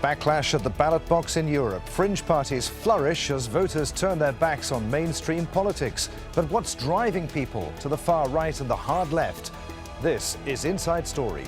Backlash at the ballot box in Europe. Fringe parties flourish as voters turn their backs on mainstream politics. But what's driving people to the far right and the hard left? This is Inside Story.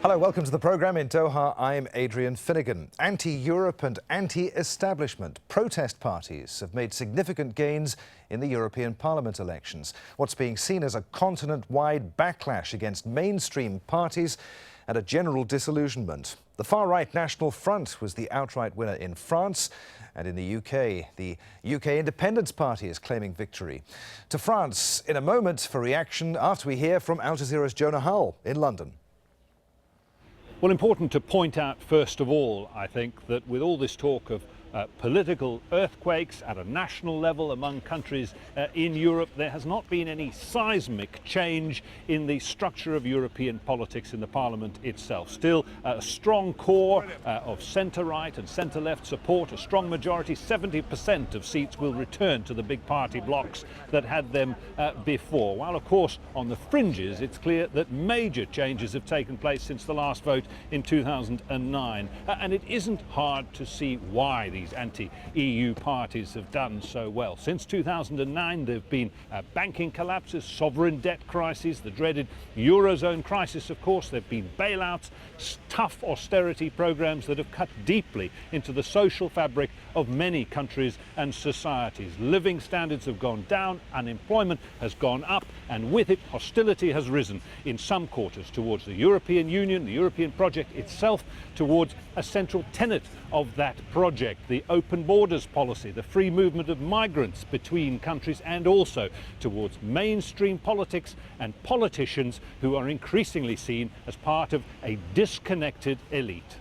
Hello, welcome to the programme. In Doha, I'm Adrian Finnegan. Anti-Europe and anti-establishment protest parties have made significant gains in the European Parliament elections. What's being seen as a continent-wide backlash against mainstream parties and a general disillusionment. The far-right National Front was the outright winner in France. And in the UK, the UK Independence Party is claiming victory. To France in a moment for reaction after we hear from Al Jazeera's Jonah Hull in London. Well, important to point out, first of all, I think, that with all this talk of political earthquakes at a national level among countries in Europe, there has not been any seismic change in the structure of European politics in the Parliament itself. Still a strong core of centre-right and centre-left support, a strong majority. 70% of seats will return to the big party blocs that had them before. While, of course, on the fringes, it's clear that major changes have taken place since the last vote in 2009. And it isn't hard to see why these anti-EU parties have done so well. Since 2009, there have been banking collapses, sovereign debt crises, the dreaded Eurozone crisis, of course. There have been bailouts, tough austerity programs that have cut deeply into the social fabric of many countries and societies. Living standards have gone down, unemployment has gone up, and with it, hostility has risen in some quarters towards the European Union, the European project itself, towards a central tenet of that project, the open borders policy, the free movement of migrants between countries, and also towards mainstream politics and politicians who are increasingly seen as part of a disconnected elite.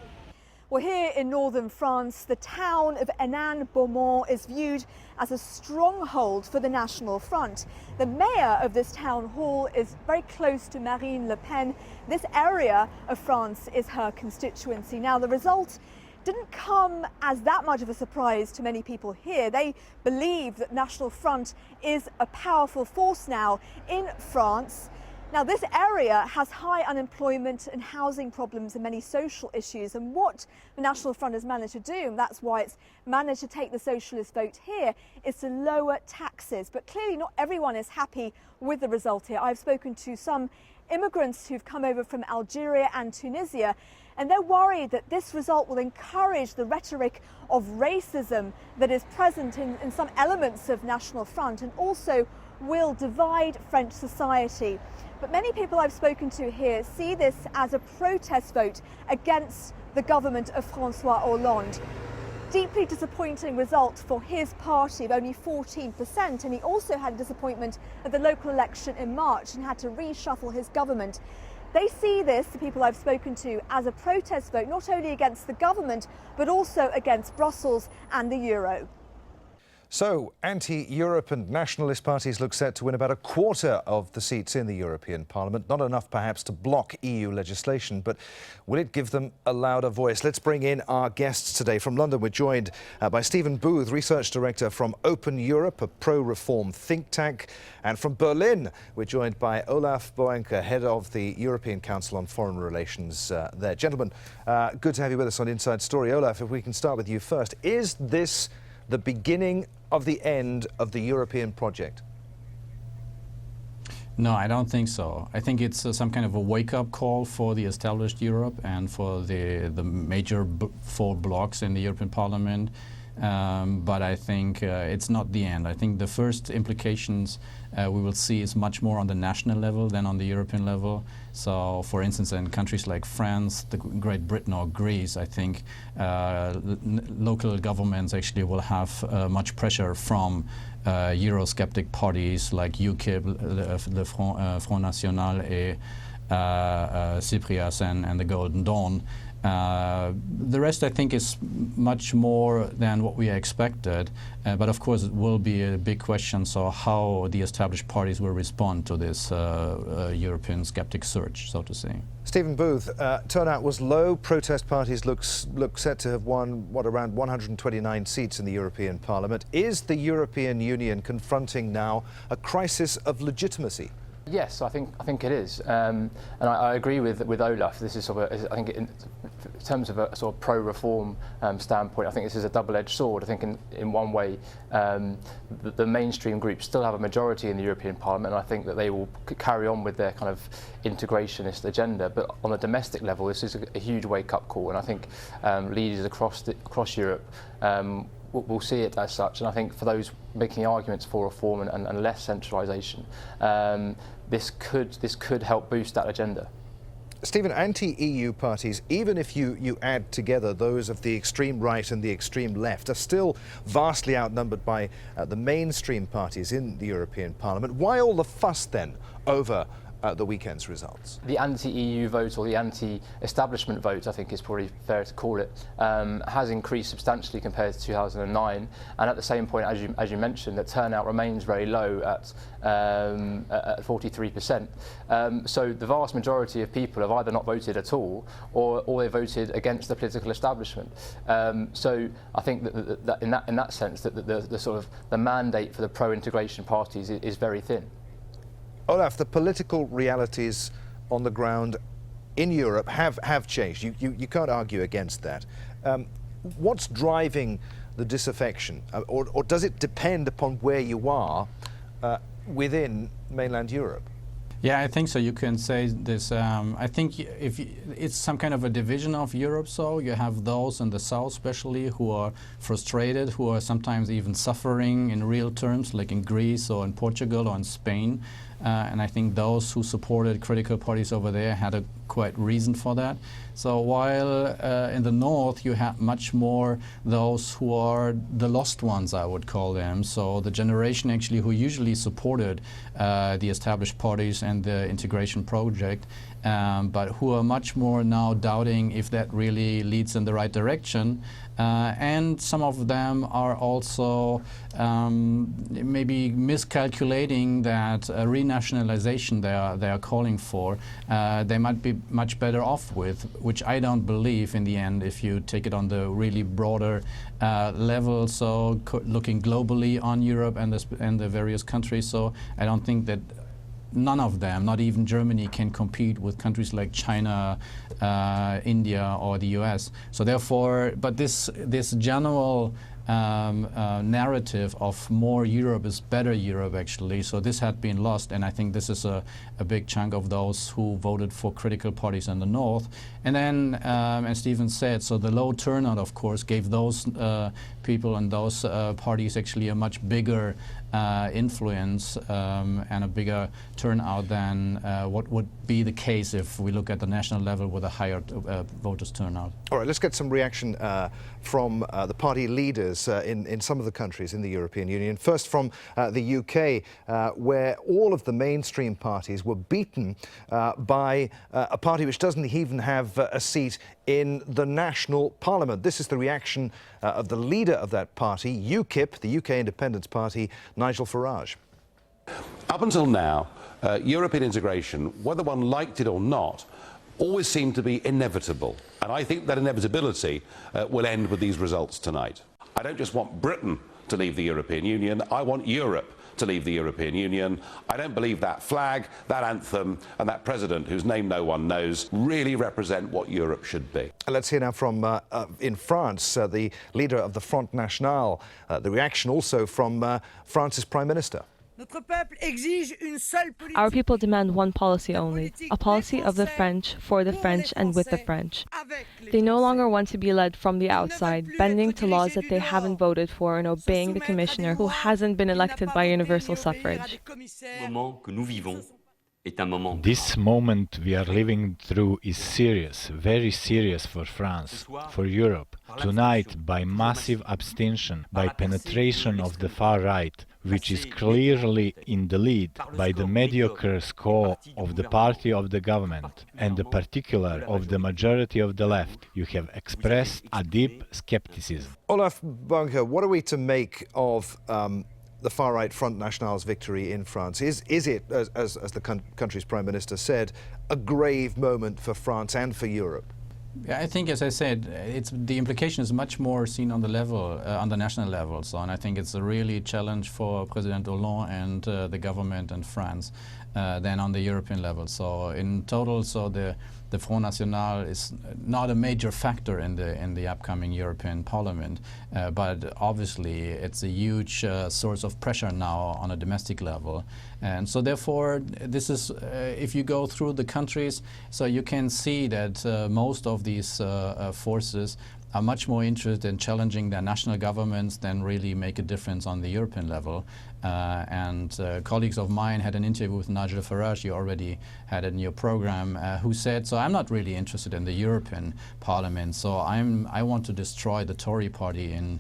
Well, here in northern France, the town of Hénin-Beaumont is viewed as a stronghold for the National Front. The mayor of this town hall is very close to Marine Le Pen. This area of France is her constituency. Now, the result didn't come as that much of a surprise to many people here. They believe that National Front is a powerful force now in France. Now, this area has high unemployment and housing problems and many social issues. And what the National Front has managed to do, and that's why it's managed to take the socialist vote here, is to lower taxes. But clearly not everyone is happy with the result here. I've spoken to some immigrants who've come over from Algeria and Tunisia, and they're worried that this result will encourage the rhetoric of racism that is present in some elements of National Front, and also will divide French society. But many people I've spoken to here see this as a protest vote against the government of François Hollande. Deeply disappointing result for his party of only 14%, and he also had disappointment at the local election in March and had to reshuffle his government. They see this, the people I've spoken to, as a protest vote not only against the government but also against Brussels and the euro. So, anti-Europe and nationalist parties look set to win about a quarter of the seats in the European Parliament. Not enough, perhaps, to block EU legislation, but will it give them a louder voice? Let's bring in our guests today. From London, we're joined by Stephen Booth, Research Director from Open Europe, a pro-reform think tank. And from Berlin, we're joined by Olaf Boenke, Head of the European Council on Foreign Relations there. Gentlemen, good to have you with us on Inside Story. Olaf, if we can start with you first. Is this the beginning of the end of the European project? No, I don't think so. I think it's some kind of a wake-up call for the established Europe and for the major four blocs in the European Parliament. But I think it's not the end. I think the first implications we will see is much more on the national level than on the European level. So, for instance, in countries like France, Great Britain or Greece, I think local governments actually will have much pressure from Eurosceptic parties like UKIP, le Front National et Cyprius and the Golden Dawn. The rest, I think, is much more than what we expected, but of course it will be a big question, so how the established parties will respond to this European skeptic surge, so to say. Stephen Booth, turnout was low. Protest parties look set to have won, around 129 seats in the European Parliament. Is the European Union confronting now a crisis of legitimacy? Yes, I think it is, and I agree with Olaf. This is sort of, I think, in terms of a sort of pro-reform standpoint, I think this is a double-edged sword. I think in one way, the mainstream groups still have a majority in the European Parliament, and I think that they will carry on with their kind of integrationist agenda. But on a domestic level, this is a huge wake-up call, and I think leaders across Europe we'll see it as such, and I think for those making arguments for reform and less centralisation, this could help boost that agenda. Stephen, anti-EU parties, even if you add together those of the extreme right and the extreme left, are still vastly outnumbered by the mainstream parties in the European Parliament. Why all the fuss then over the weekend's results? The anti-EU vote, or the anti-establishment vote, I think is probably fair to call it, has increased substantially compared to 2009, and at the same point, as you mentioned, the turnout remains very low at 43%. So the vast majority of people have either not voted at all, or they voted against the political establishment. So I think that in that sense, that the sort of the mandate for the pro-integration parties is very thin. Olaf, the political realities on the ground in Europe have changed. You can't argue against that. What's driving the disaffection? Or does it depend upon where you are within mainland Europe? Yeah, I think so. You can say this. I think if it's some kind of a division of Europe, so you have those in the south especially who are frustrated, who are sometimes even suffering in real terms, like in Greece or in Portugal or in Spain. And I think those who supported critical parties over there had a quite reason for that. So while in the north you have much more those who are the lost ones, I would call them. So the generation actually who usually supported the established parties and the integration project, but who are much more now doubting if that really leads in the right direction. And some of them are also maybe miscalculating that renationalization they are calling for, they might be much better off with, which I don't believe in the end if you take it on the really broader level, so looking globally on Europe and the various countries. So I don't think that none of them, not even Germany, can compete with countries like China, India or the US. So therefore, but this general narrative of more Europe is better Europe actually, so this had been lost, and I think this is a big chunk of those who voted for critical parties in the north. And then, as Stephen said, so the low turnout of course gave those people and those parties actually a much bigger influence and a bigger turnout than what would be the case if we look at the national level with a higher voters turnout. All right, let's get some reaction from the party leaders in some of the countries in the European Union. First from the UK, where all of the mainstream parties were beaten by a party which doesn't even have a seat in the national parliament. This is the reaction of the leader of that party, UKIP, the UK Independence Party, Nigel Farage. Up until now, European integration, whether one liked it or not, always seemed to be inevitable. And I think that inevitability will end with these results tonight. I don't just want Britain to leave the European Union, I want Europe to leave the European Union. I don't believe that flag, that anthem and that president, whose name no one knows, really represent what Europe should be. Let's hear now from in France, the leader of the Front National, the reaction also from France's Prime Minister. Our people demand one policy only, a policy of the French, for the French and with the French. They no longer want to be led from the outside, bending to laws that they haven't voted for and obeying the commissioner who hasn't been elected by universal suffrage. This moment we are living through is serious, very serious for France, for Europe. Tonight, by massive abstention, by penetration of the far right, which is clearly in the lead by the mediocre score of the party of the government and in particular of the majority of the left, you have expressed a deep skepticism. Olaf Bunker, what are we to make of the far-right Front National's victory in France? Is it, as the country's Prime Minister said, a grave moment for France and for Europe? Yeah, I think, as I said, the implication is much more seen on the level, on the national level. So, and I think it's a really challenge for President Hollande and the government in France than on the European level. So, in total, so the Front National is not a major factor in the upcoming European Parliament, but obviously it's a huge source of pressure now on a domestic level. And so therefore, this is, if you go through the countries, so you can see that most of these forces are much more interested in challenging their national governments than really make a difference on the European level. Colleagues of mine had an interview with Nigel Farage, you already had it in your program, who said, so I'm not really interested in the European Parliament, so I want to destroy the Tory party in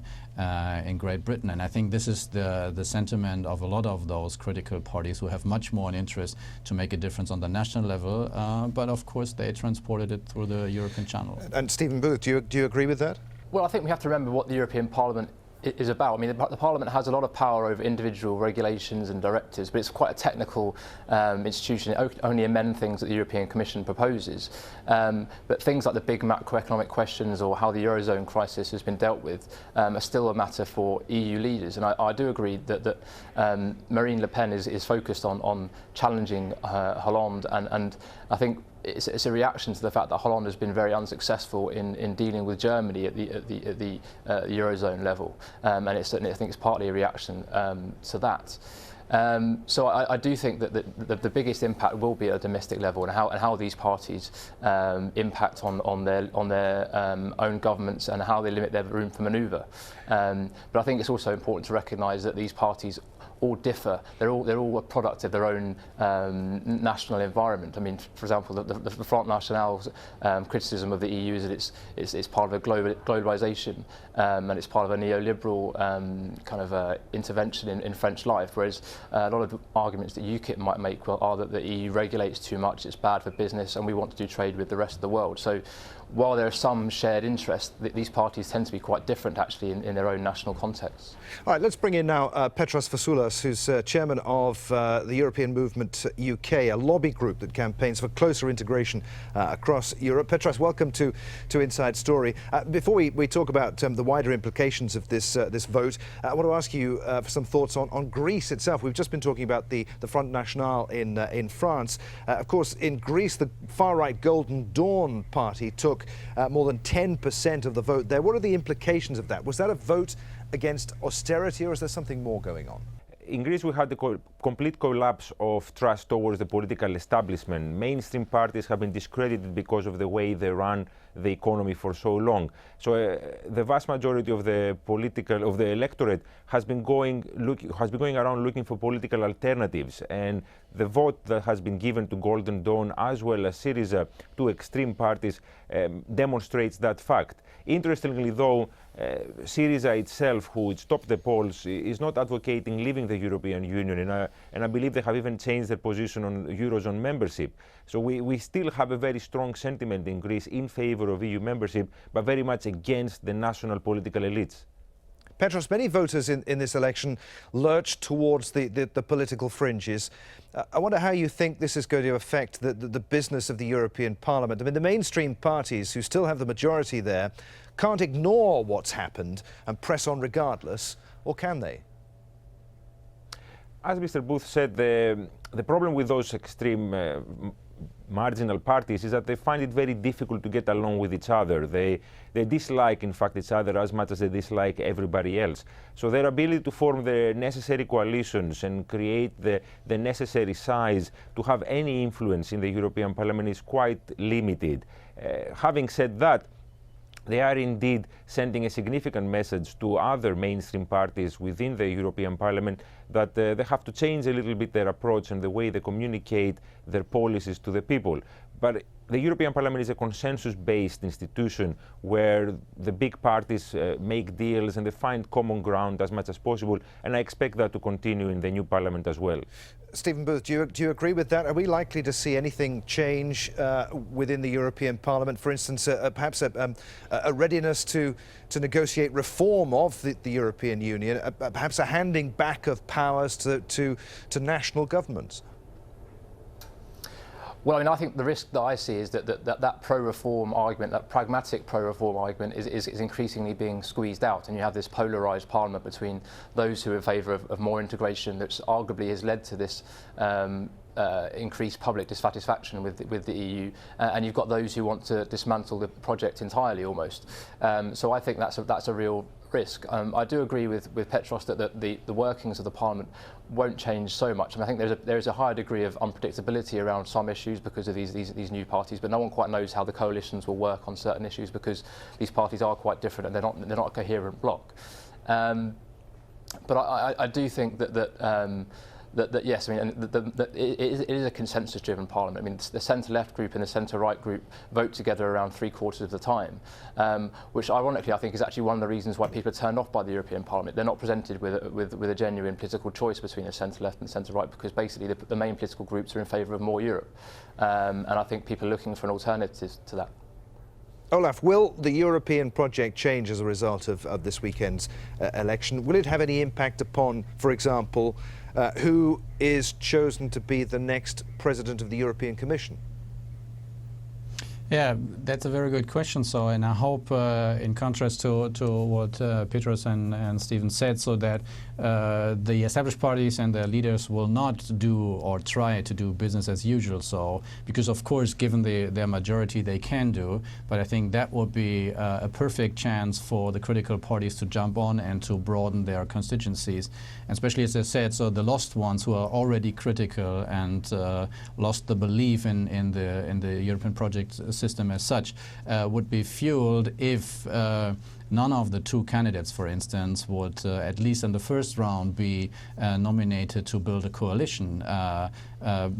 Great Britain. And I think this is the sentiment of a lot of those critical parties who have much more an interest to make a difference on the national level, but of course they transported it through the European channel. And Stephen Booth, do you agree with that? Well, I think we have to remember what the European Parliament is about. I mean, the Parliament has a lot of power over individual regulations and directives, but it's quite a technical institution. It only amends things that the European Commission proposes. But things like the big macroeconomic questions or how the Eurozone crisis has been dealt with are still a matter for EU leaders. And I do agree that Marine Le Pen is focused on challenging Hollande, and I think it's a reaction to the fact that Hollande has been very unsuccessful in dealing with Germany at the Eurozone level, and I think it's partly a reaction to that. So I do think that the biggest impact will be at a domestic level, and how these parties impact on their own governments and how they limit their room for manoeuvre. But I think it's also important to recognise that these parties all differ. They're all a product of their own national environment. I mean, for example, the Front National's criticism of the EU is that it's part of a globalisation and it's part of a neoliberal kind of intervention in French life, whereas a lot of the arguments that UKIP might make are that the EU regulates too much, it's bad for business, and we want to do trade with the rest of the world. So while there are some shared interests, these parties tend to be quite different actually in their own national contexts. All right, let's bring in now Petros Fasoulas, who's chairman of the European Movement UK, a lobby group that campaigns for closer integration across Europe. Petros, welcome to Inside Story. Before we talk about the wider implications of this vote, I want to ask you for some thoughts on Greece itself. We've just been talking about the Front National in France. Of course, in Greece, the far-right Golden Dawn party took more than 10% of the vote there. What are the implications of that? Was that a vote against austerity, or is there something more going on? In Greece, we had the complete collapse of trust towards the political establishment. Mainstream parties have been discredited because of the way they run the economy for so long. So the vast majority of the electorate has been going around looking for political alternatives, and the vote that has been given to Golden Dawn as well as Syriza, two extreme parties, demonstrates that fact. Interestingly, though, Syriza itself, who topped the polls, is not advocating leaving the European Union, and I believe they have even changed their position on Eurozone membership. So we still have a very strong sentiment in Greece in favour of EU membership, but very much against the national political elites. Petros, many voters in this election lurched towards the political fringes. I wonder how you think this is going to affect the business of the European Parliament. I mean, the mainstream parties, who still have the majority there, can't ignore what's happened and press on regardless, or can they? As Mr. Booth said, the problem with those extreme marginal parties is that they find it very difficult to get along with each other. They dislike, in fact, each other as much as they dislike everybody else. So their ability to form the necessary coalitions and create the necessary size to have any influence in the European Parliament is quite limited. Having said that, they are indeed sending a significant message to other mainstream parties within the European Parliament that they have to change a little bit their approach and the way they communicate their policies to the people. But the European Parliament is a consensus-based institution where the big parties make deals and they find common ground as much as possible, and I expect that to continue in the new Parliament as well. Stephen Booth, do you agree with that? Are we likely to see anything change within the European Parliament? For instance, perhaps a readiness to negotiate reform of the European Union, perhaps a handing back of powers to national governments? Well, I mean, I think the risk that I see is that pro-reform argument, that pragmatic pro-reform argument is increasingly being squeezed out, and you have this polarised parliament between those who are in favour of more integration, that arguably has led to this increased public dissatisfaction with the EU, and you've got those who want to dismantle the project entirely almost. So I think that's a real risk. I do agree with Petros that the workings of the Parliament won't change so much. And I think there's a higher degree of unpredictability around some issues because of these new parties, but no one quite knows how the coalitions will work on certain issues because these parties are quite different and they're not a coherent bloc. But I do think that yes, I mean, it is a consensus-driven parliament. I mean, the centre-left group and the centre-right group vote together around 3/4 of the time, which ironically I think is actually one of the reasons why people are turned off by the European Parliament. They're not presented with a genuine political choice between the centre-left and centre-right because basically the main political groups are in favour of more Europe, and I think people are looking for an alternative to that. Olaf, will the European project change as a result of this weekend's election? Will it have any impact upon, for example, who is chosen to be the next president of the European Commission? Yeah, that's a very good question. So, and I hope, in contrast to what Petros and Stephen said, so that the established parties and their leaders will not do or try to do business as usual. So, because of course, given their majority, they can do. But I think that would be a perfect chance for the critical parties to jump on and to broaden their constituencies. And especially, as I said, so the lost ones who are already critical and lost the belief in the European project system as such would be fueled if none of the two candidates, for instance, would at least in the first round be nominated to build a coalition,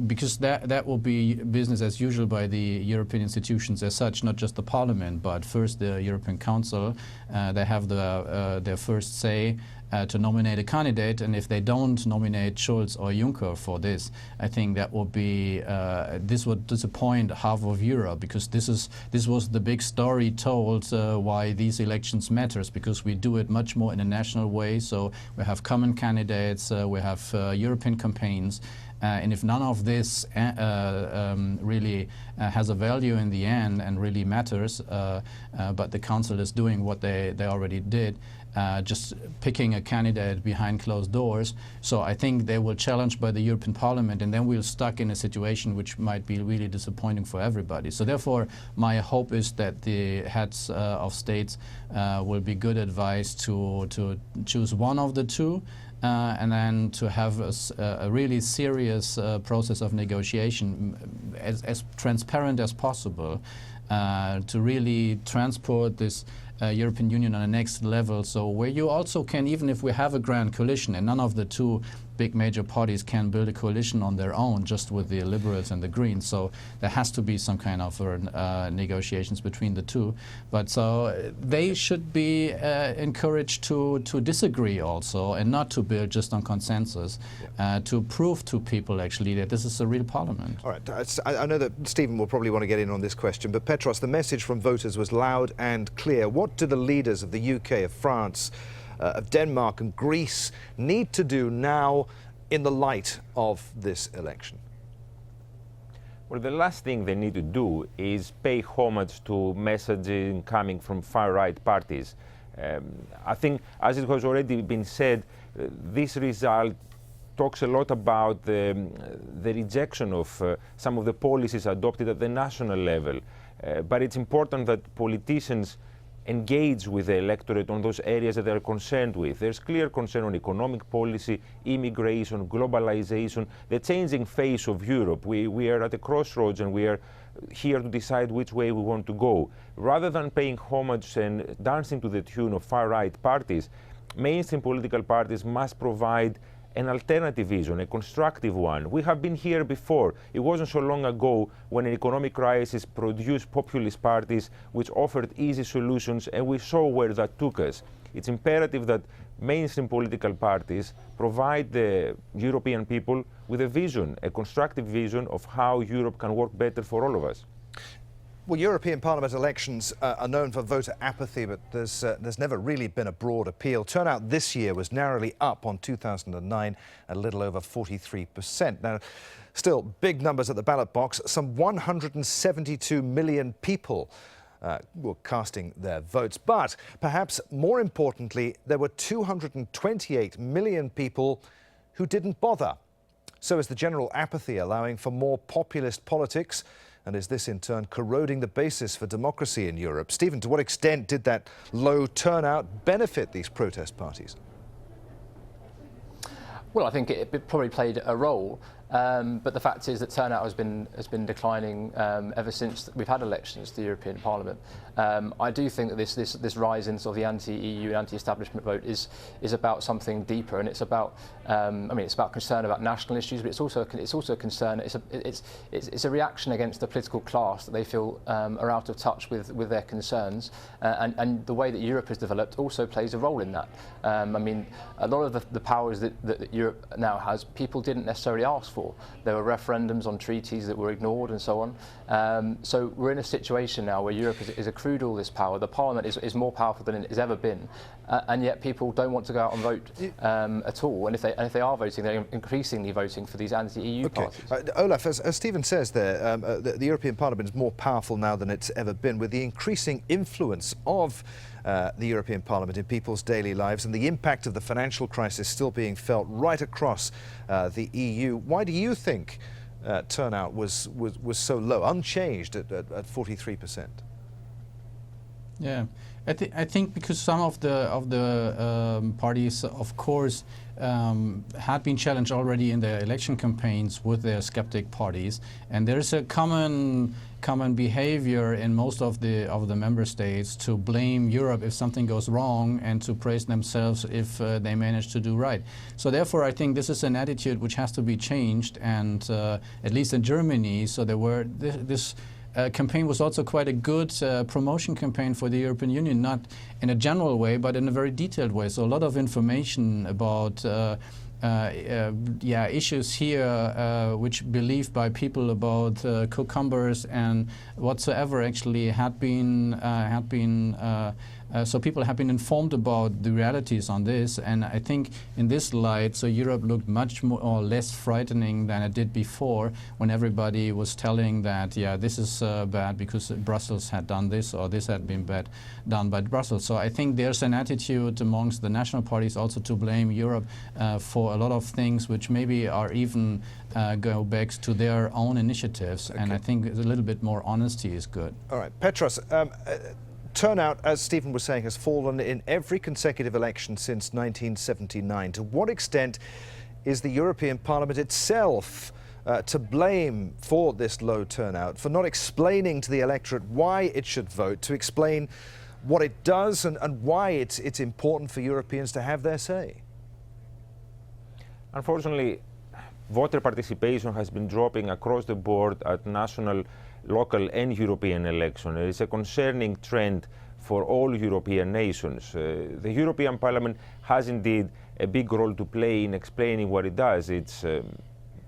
because that will be business as usual by the European institutions as such, not just the Parliament, but first the European Council. They have their first say to nominate a candidate, and if they don't nominate Schulz or Juncker for this, I think that will be this would disappoint half of Europe, because this was the big story told why these elections matters, because we do it much more in a national way. So we have common candidates, we have European campaigns. And if none of this really has a value in the end and really matters, but the council is doing what they already did, just picking a candidate behind closed doors. So I think they will challenge by the European Parliament, and then we're stuck in a situation which might be really disappointing for everybody. So therefore, my hope is that the heads of states will be good advised to choose one of the two, and then to have a really serious process of negotiation, as transparent as possible, to really transport this European Union on the next level. So where you also can, even if we have a grand coalition and none of the two big major parties can build a coalition on their own, just with the Liberals and the Greens. So there has to be some kind of negotiations between the two. But so they should be encouraged to disagree also, and not to build just on consensus, to prove to people actually that this is a real parliament. All right, I know that Stephen will probably want to get in on this question, but Petros, the message from voters was loud and clear. What do the leaders of the UK, of France, of Denmark and Greece need to do now in the light of this election? Well, the last thing they need to do is pay homage to messaging coming from far-right parties. I think, as it has already been said, this result talks a lot about the rejection of some of the policies adopted at the national level. But it's important that politicians engage with the electorate on those areas that they're concerned with. There's clear concern on economic policy, immigration, globalization, the changing face of Europe. We are at a crossroads, and we are here to decide which way we want to go. Rather than paying homage and dancing to the tune of far-right parties, mainstream political parties must provide an alternative vision, a constructive one. We have been here before. It wasn't so long ago when an economic crisis produced populist parties which offered easy solutions, and we saw where that took us. It's imperative that mainstream political parties provide the European people with a vision, a constructive vision of how Europe can work better for all of us. Well, European Parliament elections are known for voter apathy, but there's never really been a broad appeal. Turnout this year was narrowly up on 2009, a little over 43%. Now, still, big numbers at the ballot box. Some 172 million people were casting their votes. But perhaps more importantly, there were 228 million people who didn't bother. So is the general apathy allowing for more populist politics? And is this in turn corroding the basis for democracy in Europe? Stephen, to what extent did that low turnout benefit these protest parties? Well, I think it probably played a role, but the fact is that turnout has been declining ever since we've had elections to the European Parliament. I do think that this rise in sort of the anti-EU and anti-establishment vote is about something deeper, and it's about I mean, it's about concern about national issues, but it's also a concern. It's a reaction against the political class that they feel are out of touch with their concerns, and the way that Europe has developed also plays a role in that. I mean, a lot of the powers that Europe now has, people didn't necessarily ask for. There were referendums on treaties that were ignored and so on. So we're in a situation now where Europe is accrued all this power. The Parliament is more powerful than it has ever been, and yet people don't want to go out and vote at all. And if they are voting, they're increasingly voting for these anti-EU parties. Olaf, as Stephen says there, the European Parliament is more powerful now than it's ever been, with the increasing influence of the European Parliament in people's daily lives and the impact of the financial crisis still being felt right across the EU. Why do you think turnout was so low, unchanged at 43%? Yeah, I think because some of the parties, of course, had been challenged already in their election campaigns with their skeptic parties, and there is a common behavior in most of the member states to blame Europe if something goes wrong and to praise themselves if they manage to do right. So therefore, I think this is an attitude which has to be changed, and at least in Germany, so there were this. Campaign was also quite a good promotion campaign for the European Union, not in a general way, but in a very detailed way. So a lot of information about issues here, which believed by people about cucumbers and whatsoever actually had been so people have been informed about the realities on this, and I think in this light, so Europe looked much more or less frightening than it did before, when everybody was telling that, yeah, this is bad because Brussels had done this, or this had been bad done by Brussels. So I think there's an attitude amongst the national parties also to blame Europe for a lot of things which maybe are even go back to their own initiatives, and I think a little bit more honesty is good. All right, Petros. Turnout, as Stephen was saying, has fallen in every consecutive election since 1979. To what extent is the European Parliament itself to blame for this low turnout, for not explaining to the electorate why it should vote, to explain what it does and why it's important for Europeans to have their say? Unfortunately, voter participation has been dropping across the board at national, local and European elections. It is a concerning trend for all European nations. The European Parliament has indeed a big role to play in explaining what it does. It's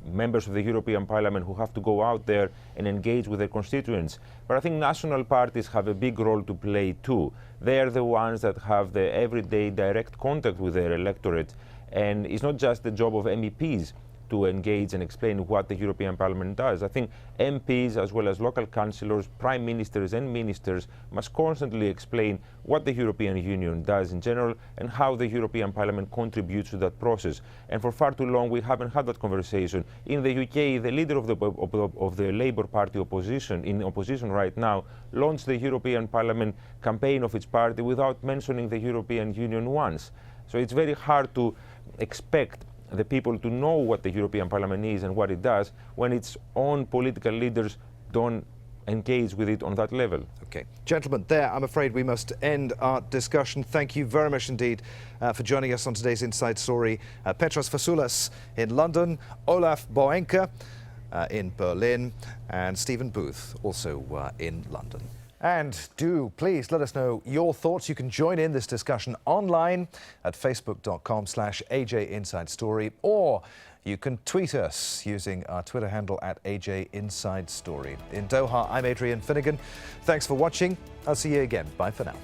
members of the European Parliament who have to go out there and engage with their constituents. But I think national parties have a big role to play too. They are the ones that have the everyday direct contact with their electorate, and it's not just the job of MEPs to engage and explain what the European Parliament does. I think MPs, as well as local councillors, prime ministers and ministers, must constantly explain what the European Union does in general and how the European Parliament contributes to that process. And for far too long, we haven't had that conversation. In the UK, the leader of the Labour Party in opposition right now, launched the European Parliament campaign of its party without mentioning the European Union once. So it's very hard to expect the people to know what the European Parliament is and what it does when its own political leaders don't engage with it on that level. Okay. Gentlemen, there I'm afraid we must end our discussion. Thank you very much indeed for joining us on today's Inside Story. Petros Fasoulas in London, Olaf Boenke in Berlin, and Stephen Booth also in London. And do please let us know your thoughts. You can join in this discussion online at facebook.com/AJ Inside Story, or you can tweet us using our Twitter handle at AJ Inside Story. In Doha, I'm Adrian Finnegan. Thanks for watching. I'll see you again. Bye for now.